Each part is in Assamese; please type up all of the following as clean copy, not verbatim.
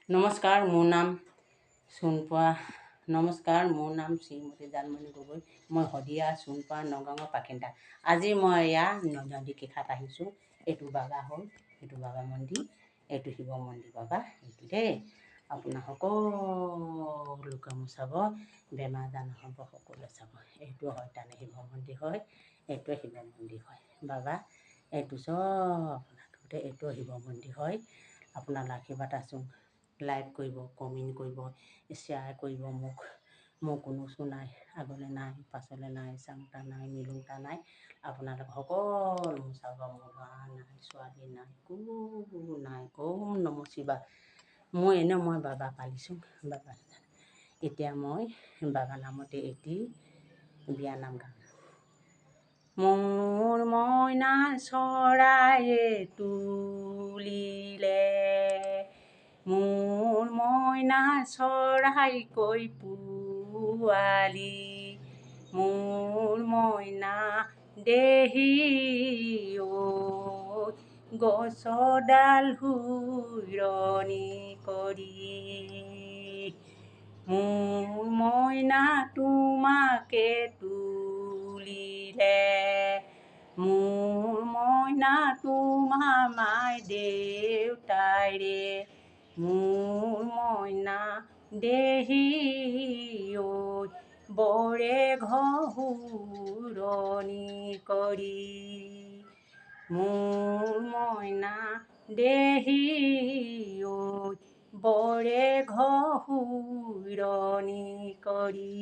নমস্কাৰ, মোৰ নাম চোনপোৱা। নমস্কাৰ, মোৰ নাম শ্ৰীমতী জানমণি গগৈ। মই শদিয়া চোনপোৱা নগাঁৱৰ বাসিন্দা। আজি মই এয়া নদী কিনাৰত আহিছোঁ। এইটো বাবা হ'ল, এইটো বাবা মন্দিৰ, এইটো শিৱ মন্দিৰ বাবা। এইটো দেই আপোনাৰ সকলোকে মোৰ চাব, বেমাৰ আজাৰ নহ'ব, সকলোৱে চাব। এইটো হয় তাৰমানে শিৱ মন্দিৰ হয়, এইটোৱে শিৱ মন্দিৰ হয় বাবা। এইটো চব আপোনাৰ এইটো শিৱ মন্দিৰ হয়। আপোনাৰ আশীৰ্বাদ আছোঁ। লাইক কৰিব, কমেণ্ট কৰিব, শ্বেয়াৰ কৰিব। মোৰ কোনো চো নাই, আগলৈ নাই, পাছলৈ নাই, চাংটা নাই, মিলুংটা নাই। আপোনালোক সকলো মোৰ চাব। মোৰ ল'ৰা নাই, ছোৱালী নাই, কোনো নাই। ওম নমঃ শিৱায়। মই বাবা পালিছোঁ। বাবা এতিয়া মই বাবা নামতে এটি বিয়ানাম গাম। মোৰ মইনা চৰায়ে তুলিলে, মোৰ মইনা চৰাইকৈ পোৱালি, মোৰ মইনা দেহি ঐ গছডাল হুৰণি কৰি, মোৰ মইনা তোমাকে তুলিলে, মোৰ মইনা তোমাৰ মাই দেউতাইৰে, মোৰ মইনা দেহি ঐ বৰে ঘূৰণি কৰি, মোৰ মইনা দেহি ঐ বৰে ঘূৰণি কৰি।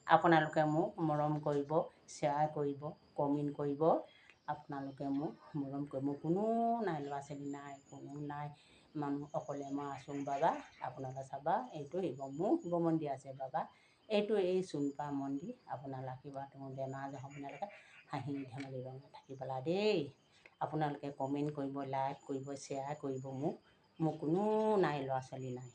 আপোনালোকে মোক মৰম কৰিব, শ্বেয়াৰ কৰিব, কমেণ্ট কৰিব। আপোনালোকে মোক মৰম কৰিব। মোৰ কোনো নাই, ল'ৰা ছোৱালী নাই, কোনো নাই, মানুহ অকলে মই আছোঁ বাবা। আপোনালোকে চাবা, এইটো মোৰ শিৱ মন্দিৰ আছে বাবা। এইটো এই চোনপোৱা মন্দিৰ। আপোনালোকে আশীৰ্বাদ, মোৰ বেমাৰ আজাৰ আপোনালোকে হাঁহি ধেমালি ৰঙত থাকি পেলা দেই। আপোনালোকে কমেণ্ট কৰিব, লাইক কৰিব, শ্বেয়াৰ কৰিব। মোৰ কোনো নাই, ল'ৰা ছোৱালী নাই।